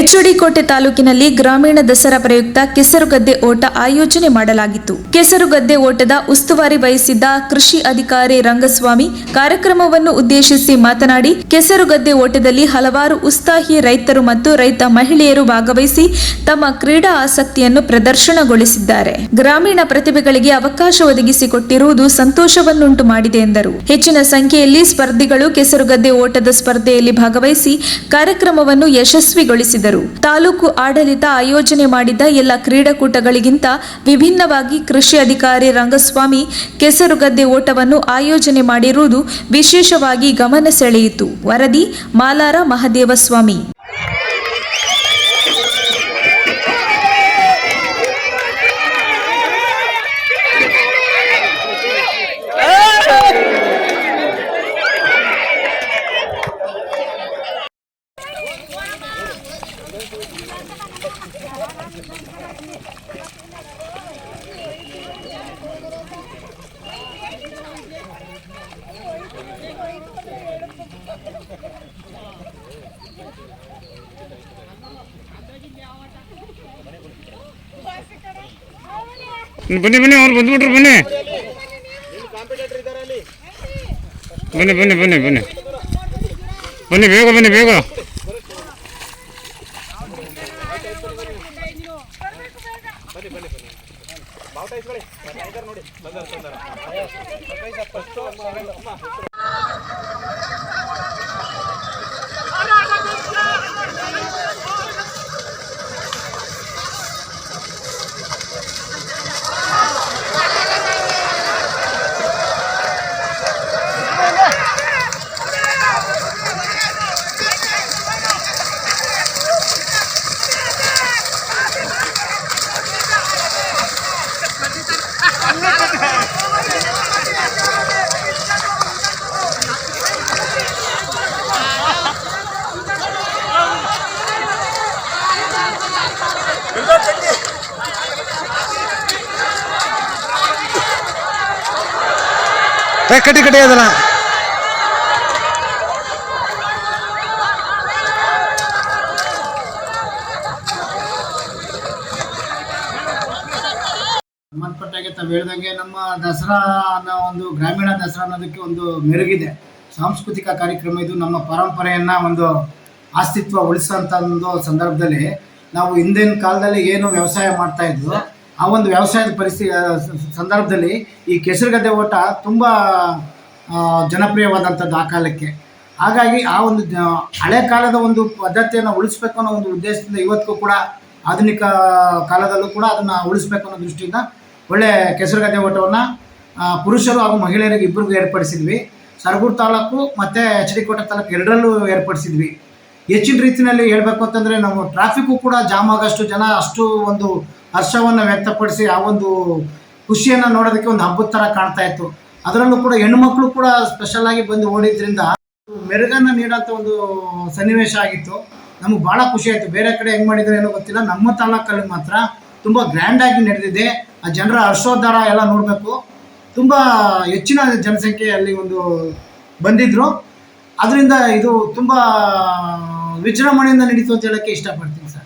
H D. ಕೋಟೆ ತಾಲೂಕಿನಲ್ಲಿ ಗ್ರಾಮೀಣ ದಸರಾ ಪ್ರಯುಕ್ತ ಕೆಸರುಗದ್ದೆ ಓಟ ಆಯೋಜನೆ ಮಾಡಲಾಗಿತ್ತು. ಕೆಸರುಗದ್ದೆ ಓಟದ ಉಸ್ತುವಾರಿ ವಹಿಸಿದ್ದ ಕೃಷಿ ಅಧಿಕಾರಿ ರಂಗಸ್ವಾಮಿ ಕಾರ್ಯಕ್ರಮವನ್ನು ಉದ್ದೇಶಿಸಿ ಮಾತನಾಡಿ, ಕೆಸರುಗದ್ದೆ ಓಟದಲ್ಲಿ ಹಲವಾರು ಉತ್ಸಾಹಿ ರೈತರು ಮತ್ತು ರೈತ ಮಹಿಳೆಯರು ಭಾಗವಹಿಸಿ ತಮ್ಮ ಕ್ರೀಡಾ ಆಸಕ್ತಿಯನ್ನು ಪ್ರದರ್ಶನಗೊಳಿಸಿದ್ದಾರೆ. ಗ್ರಾಮೀಣ ಪ್ರತಿಭೆಗಳಿಗೆ ಅವಕಾಶ ಒದಗಿಸಿಕೊಟ್ಟಿರುವುದು ಸಂತೋಷವನ್ನುಂಟು ಮಾಡಿದೆ ಎಂದರು. ಹೆಚ್ಚಿನ ಸಂಖ್ಯೆಯಲ್ಲಿ ಸ್ಪರ್ಧಿಗಳು ಕೆಸರುಗದ್ದೆ ಓಟದ ಸ್ಪರ್ಧೆಯಲ್ಲಿ ಭಾಗವಹಿಸಿ ಕಾರ್ಯಕ್ರಮವನ್ನು ಯಶಸ್ವಿಗೊಳಿಸಿದರು. ತಾಲೂಕು ಆಡಳಿತ ಆಯೋಜನೆ ಮಾಡಿದ್ದ ಎಲ್ಲ ಕ್ರೀಡಾಕೂಟಗಳಿಗಿಂತ ವಿಭಿನ್ನವಾಗಿ ಕೃಷಿ ಅಧಿಕಾರಿ ರಂಗಸ್ವಾಮಿ ಕೆಸರುಗದ್ದೆ ಓಟವನ್ನು ಆಯೋಜನೆ ಮಾಡಿರುವುದು ವಿಶೇಷವಾಗಿ ಗಮನ ಸೆಳೆಯಿತು. ವರದಿ ಮಾಲಾರ ಮಹದೇವಸ್ವಾಮಿ. ಬನ್ನಿ ಬನ್ನಿ, ಅವ್ರು ಬಂದ್ಬಿಟ್ರು. ಬನ್ನಿ ಬನ್ನಿ ಬನ್ನಿ ಬನ್ನಿ ಬನ್ನಿ ಬನ್ನಿ, ಬೇಗ ಬನ್ನಿ, ಬೇಗ. ಕಟ್ಟಿ ಕಟ್ಟಿ ಅದನ್ನ ಸಂಬಂಧಪಟ್ಟಾಗೆ ತಾವು ಹೇಳ್ದಂಗೆ ನಮ್ಮ ದಸರಾ ಅನ್ನೋ ಒಂದು ಗ್ರಾಮೀಣ ದಸರಾ ಅನ್ನೋದಕ್ಕೆ ಒಂದು ಮೆರುಗಿದೆ. ಸಾಂಸ್ಕೃತಿಕ ಕಾರ್ಯಕ್ರಮ ಇದು. ನಮ್ಮ ಪರಂಪರೆಯನ್ನು ಒಂದು ಅಸ್ತಿತ್ವ ಉಳಿಸೋಂಥ ಒಂದು ಸಂದರ್ಭದಲ್ಲಿ ನಾವು ಹಿಂದಿನ ಕಾಲದಲ್ಲಿ ಏನು ವ್ಯವಸಾಯ ಮಾಡ್ತಾ ಇದ್ವು, ಆ ಒಂದು ವ್ಯವಸಾಯದ ಸಂದರ್ಭದಲ್ಲಿ ಈ ಕೆಸರುಗದ್ದೆ ಓಟ ತುಂಬ ಜನಪ್ರಿಯವಾದಂಥದ್ದು ಆ ಕಾಲಕ್ಕೆ. ಹಾಗಾಗಿ ಆ ಒಂದು ಹಳೆ ಕಾಲದ ಒಂದು ಪದ್ಧತಿಯನ್ನು ಉಳಿಸ್ಬೇಕು ಅನ್ನೋ ಒಂದು ಉದ್ದೇಶದಿಂದ ಇವತ್ತಿಗೂ ಕೂಡ ಆಧುನಿಕ ಕಾಲದಲ್ಲೂ ಕೂಡ ಅದನ್ನು ಉಳಿಸ್ಬೇಕು ಅನ್ನೋ ದೃಷ್ಟಿಯಿಂದ ಒಳ್ಳೆ ಕೆಸರುಗದ್ದೆ ಓಟವನ್ನು ಪುರುಷರು ಹಾಗೂ ಮಹಿಳೆಯರಿಗೆ ಇಬ್ಬರಿಗೂ ಏರ್ಪಡಿಸಿದ್ವಿ. ಸರಗೂರು ತಾಲೂಕು ಮತ್ತು ಎಚ್.ಡಿ. ಕೋಟೆ ತಾಲೂಕು ಎರಡರಲ್ಲೂ ಏರ್ಪಡಿಸಿದ್ವಿ. ಹೆಚ್ಚಿನ ರೀತಿಯಲ್ಲಿ ಹೇಳಬೇಕು ಅಂತಂದರೆ ನಾವು ಟ್ರಾಫಿಕ್ಕು ಕೂಡ ಜಾಮ್ ಆಗೋಷ್ಟು ಜನ ಅಷ್ಟು ಒಂದು ಹರ್ಷವನ್ನು ವ್ಯಕ್ತಪಡಿಸಿ ಆ ಒಂದು ಖುಷಿಯನ್ನು ನೋಡೋದಕ್ಕೆ ಒಂದು ಹಬ್ಬದ ಥರ ಕಾಣ್ತಾ ಇತ್ತು. ಅದರಲ್ಲೂ ಕೂಡ ಹೆಣ್ಣುಮಕ್ಕಳು ಕೂಡ ಸ್ಪೆಷಲಾಗಿ ಬಂದು ಓಡಿದ್ರಿಂದ ಮೆರುಗನ್ನು ನೀಡೋಂಥ ಒಂದು ಸನ್ನಿವೇಶ ಆಗಿತ್ತು. ನಮಗೆ ಭಾಳ ಖುಷಿ ಆಯಿತು. ಬೇರೆ ಕಡೆ ಹೆಂಗೆ ಮಾಡಿದರೆ ಏನೋ ಗೊತ್ತಿಲ್ಲ, ನಮ್ಮ ತಾಲೂಕಲ್ಲಿ ಮಾತ್ರ ತುಂಬ ಗ್ರ್ಯಾಂಡಾಗಿ ನಡೆದಿದೆ. ಆ ಜನರ ಹರ್ಷೋದ್ಧಾರ ಎಲ್ಲ ನೋಡಬೇಕು. ತುಂಬ ಹೆಚ್ಚಿನ ಜನಸಂಖ್ಯೆಯಲ್ಲಿ ಒಂದು ಬಂದಿದ್ದರು. ಅದರಿಂದ ಇದು ತುಂಬ ವಿಜೃಂಭಣೆಯಿಂದ ನಡೀತು ಅಂತ ಹೇಳೋಕ್ಕೆ ಇಷ್ಟಪಡ್ತೀನಿ ಸರ್.